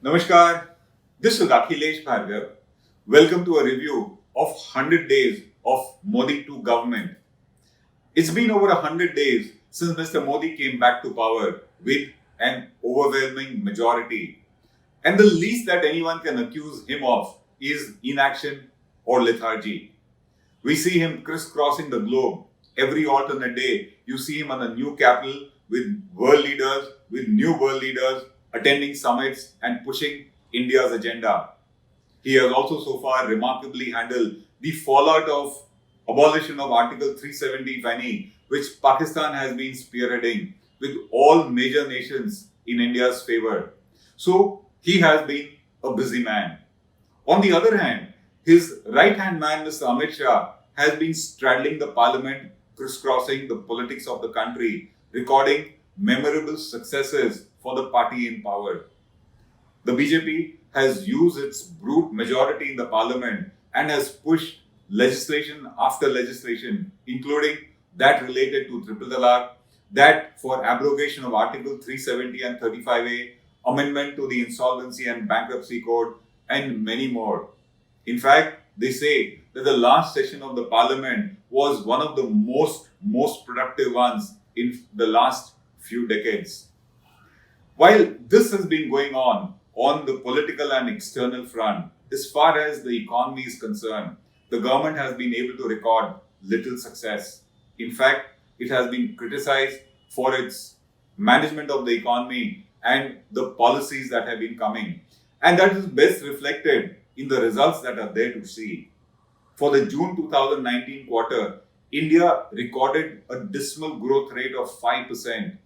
Namaskar, this is Akhilesh Bhargava. Welcome to a review of 100 days of Modi 2 government. It's been over 100 days since Mr. Modi came back to power with an overwhelming majority. And the least that anyone can accuse him of is inaction or lethargy. We see him crisscrossing the globe. Every alternate day, you see him on a new capital with new world leaders, attending summits and pushing India's agenda. He has also so far remarkably handled the fallout of abolition of Article 370, if any, which Pakistan has been spearheading with all major nations in India's favor. So he has been a busy man. On the other hand, his right-hand man, Mr. Amit Shah, has been straddling the parliament, crisscrossing the politics of the country, recording memorable successes for the party in power. The BJP has used its brute majority in the parliament and has pushed legislation after legislation, including that related to triple talaq, that for abrogation of Article 370 and 35A, amendment to the Insolvency and Bankruptcy Code, and many more. In fact, they say that the last session of the parliament was one of the most productive ones in the last few decades. While this has been going on the political and external front, as far as the economy is concerned, the government has been able to record little success. In fact, it has been criticized for its management of the economy and the policies that have been coming. And that is best reflected in the results that are there to see. For the June 2019 quarter, India recorded a dismal growth rate of 5%.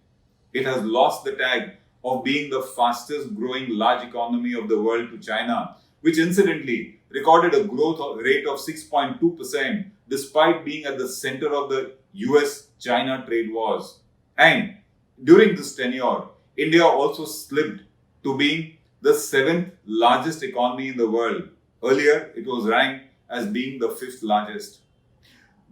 It has lost the tag of being the fastest growing large economy of the world to China, which incidentally recorded a growth rate of 6.2% despite being at the center of the US-China trade wars. And during this tenure, India also slipped to being the 7th largest economy in the world. Earlier, it was ranked as being the 5th largest.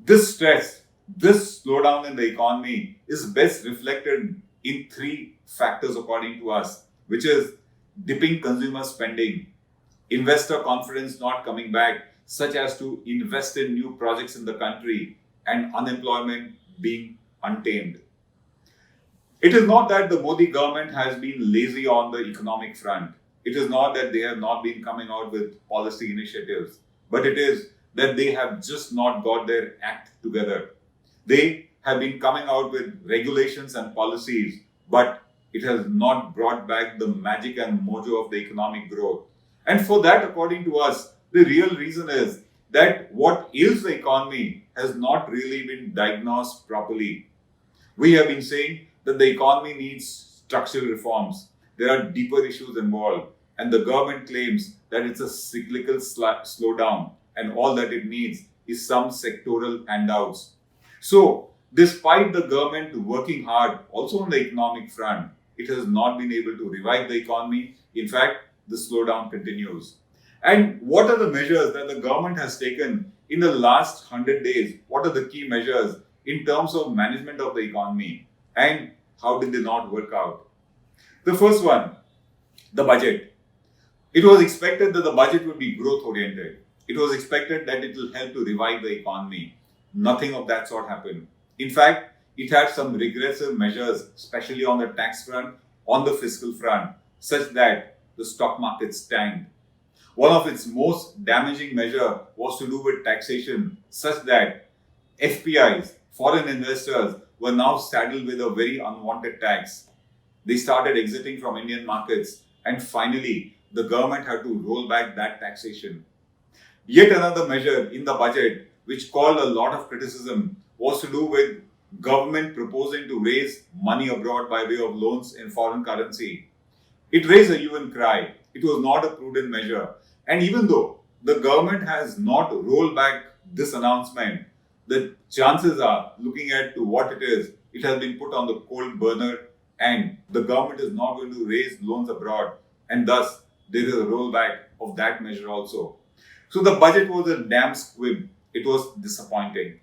This stress, this slowdown in the economy is best reflected in 3 factors according to us, which is dipping consumer spending, investor confidence not coming back, such as to invest in new projects in the country, and unemployment being untamed. It is not that the Modi government has been lazy on the economic front. It is not that they have not been coming out with policy initiatives, but it is that they have just not got their act together. They have been coming out with regulations and policies, but it has not brought back the magic and mojo of the economic growth. And for that, according to us, the real reason is that what ails the economy has not really been diagnosed properly. We have been saying that the economy needs structural reforms. There are deeper issues involved, and the government claims that it's a cyclical slowdown, and all that it needs is some sectoral handouts. So, despite the government working hard also on the economic front, it has not been able to revive the economy. In fact, the slowdown continues. And what are the measures that the government has taken in the last 100 days? What are the key measures in terms of management of the economy? And how did they not work out? The first one, the budget. It was expected that the budget would be growth oriented. It was expected that it will help to revive the economy. Nothing of that sort happened. In fact, it had some regressive measures, especially on the tax front, on the fiscal front, such that the stock market tanked. One of its most damaging measures was to do with taxation, such that FPIs, foreign investors, were now saddled with a very unwanted tax. They started exiting from Indian markets, and finally, the government had to roll back that taxation. Yet another measure in the budget, which called a lot of criticism, was to do with government proposing to raise money abroad by way of loans in foreign currency. It raised a hue and cry. It was not a prudent measure. And even though the government has not rolled back this announcement, the chances are, looking at to what it is, it has been put on the cold burner and the government is not going to raise loans abroad, and thus there is a rollback of that measure also. So the budget was a damn squib. It was disappointing.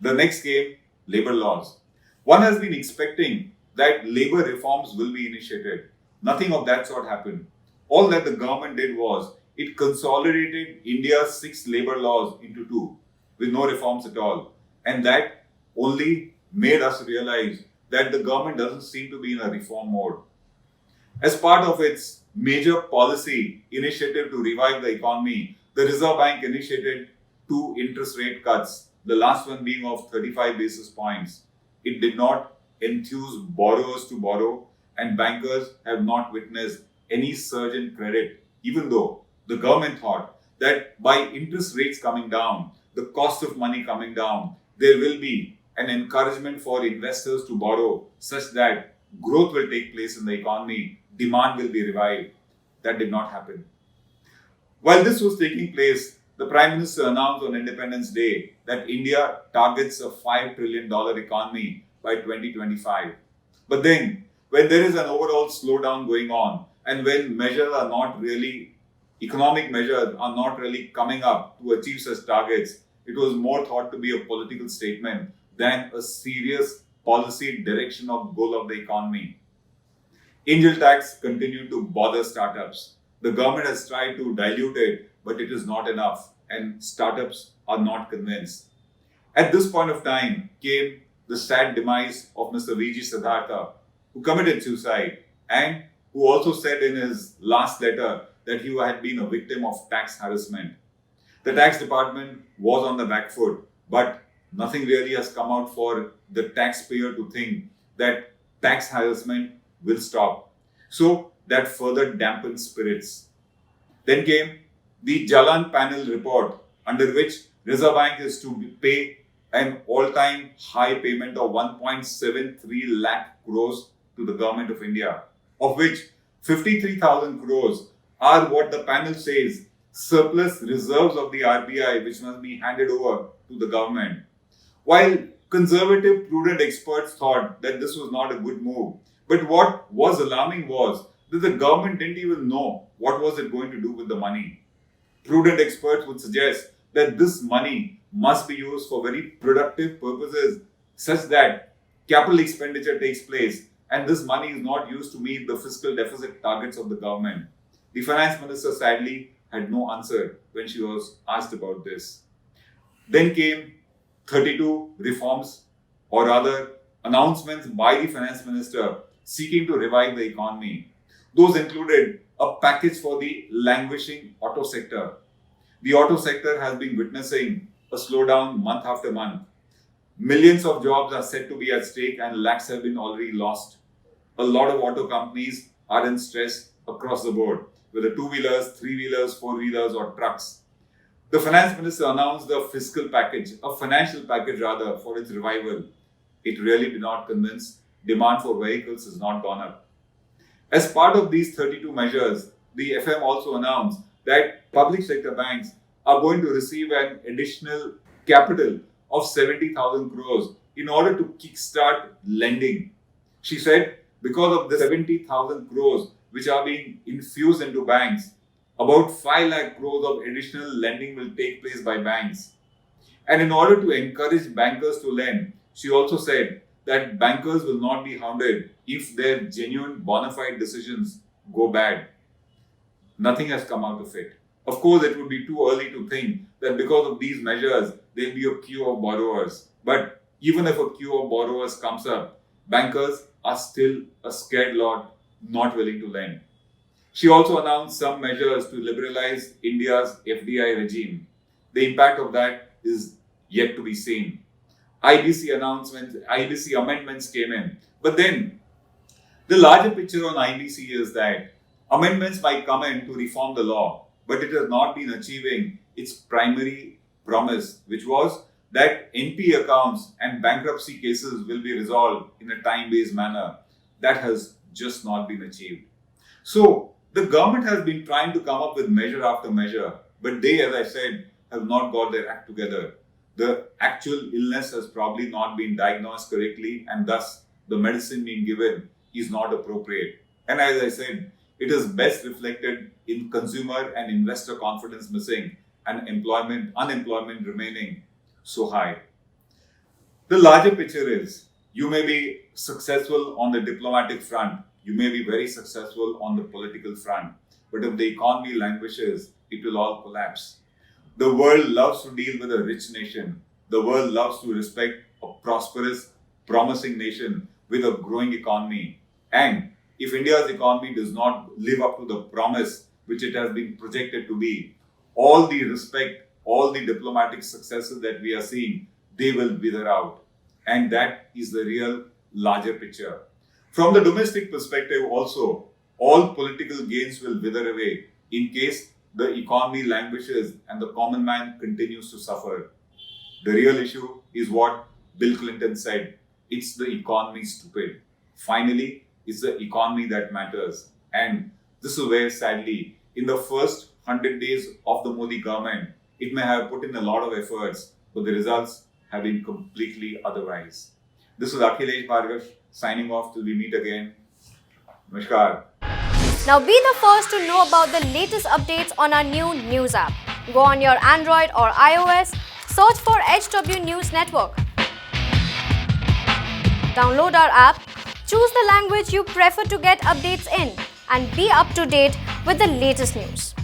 The next came labor laws. One has been expecting that labor reforms will be initiated. Nothing of that sort happened. All that the government did was it consolidated India's 6 labor laws into 2 with no reforms at all. And that only made us realize that the government doesn't seem to be in a reform mode. As part of its major policy initiative to revive the economy, the Reserve Bank initiated 2 interest rate cuts, the last one being of 35 basis points. It did not enthuse borrowers to borrow, and bankers have not witnessed any surge in credit, even though the government thought that by interest rates coming down, the cost of money coming down, there will be an encouragement for investors to borrow such that growth will take place in the economy, demand will be revived. That did not happen. While this was taking place, the Prime Minister announced on Independence Day that India targets a $5 trillion economy by 2025. But then, when there is an overall slowdown going on and when economic measures are not really coming up to achieve such targets, it was more thought to be a political statement than a serious policy direction of goal of the economy. Angel tax continued to bother startups. The government has tried to dilute it, but it is not enough, and startups are not convinced. At this point of time came the sad demise of Mr. Vijay Siddhartha, who committed suicide and who also said in his last letter that he had been a victim of tax harassment. The tax department was on the back foot, but nothing really has come out for the taxpayer to think that tax harassment will stop. So that further dampened spirits. Then came the Jalan panel report, under which Reserve Bank is to pay an all-time high payment of 1.73 lakh crores to the government of India, of which 53,000 crores are what the panel says surplus reserves of the RBI, which must be handed over to the government. While conservative, prudent experts thought that this was not a good move, but what was alarming was that the government didn't even know what was it going to do with the money. Prudent experts would suggest that this money must be used for very productive purposes such that capital expenditure takes place and this money is not used to meet the fiscal deficit targets of the government. The finance minister sadly had no answer when she was asked about this. Then came 32 reforms, or rather announcements by the finance minister seeking to revive the economy. Those included a package for the languishing auto sector. The auto sector has been witnessing a slowdown month after month. Millions of jobs are said to be at stake and lakhs have been already lost. A lot of auto companies are in stress across the board, whether two-wheelers, three-wheelers, four-wheelers or trucks. The finance minister announced a financial package rather, for its revival. It really did not convince. Demand for vehicles has not gone up. As part of these 32 measures, the FM also announced that public sector banks are going to receive an additional capital of 70,000 crores in order to kickstart lending. She said because of the 70,000 crores which are being infused into banks, about 5 lakh crores of additional lending will take place by banks. And in order to encourage bankers to lend, she also said that bankers will not be hounded if their genuine bona fide decisions go bad. Nothing has come out of it. Of course, it would be too early to think that because of these measures, there will be a queue of borrowers. But even if a queue of borrowers comes up, bankers are still a scared lot, not willing to lend. She also announced some measures to liberalize India's FDI regime. The impact of that is yet to be seen. IBC amendments came in. But then, the larger picture on IBC is that amendments might come in to reform the law, but it has not been achieving its primary promise, which was that NP accounts and bankruptcy cases will be resolved in a time-based manner. That has just not been achieved. So, the government has been trying to come up with measure after measure, but they, as I said, have not got their act together. The actual illness has probably not been diagnosed correctly, and thus the medicine being given is not appropriate. And as I said, it is best reflected in consumer and investor confidence missing and unemployment remaining so high. The larger picture is you may be successful on the diplomatic front, you may be very successful on the political front, but if the economy languishes, it will all collapse. The world loves to deal with a rich nation. The world loves to respect a prosperous, promising nation with a growing economy. And if India's economy does not live up to the promise which it has been projected to be, all the respect, all the diplomatic successes that we are seeing, they will wither out. And that is the real larger picture. From the domestic perspective also, all political gains will wither away in case the economy languishes and the common man continues to suffer. The real issue is what Bill Clinton said. It's the economy, stupid. Finally, it's the economy that matters. And this is where, sadly, in the first 100 days of the Modi government, it may have put in a lot of efforts, but the results have been completely otherwise. This is Akhilesh Bhargava signing off till we meet again. Namaskar. Now be the first to know about the latest updates on our new news app. Go on your Android or iOS, search for HW News Network. Download our app, choose the language you prefer to get updates in, and be up to date with the latest news.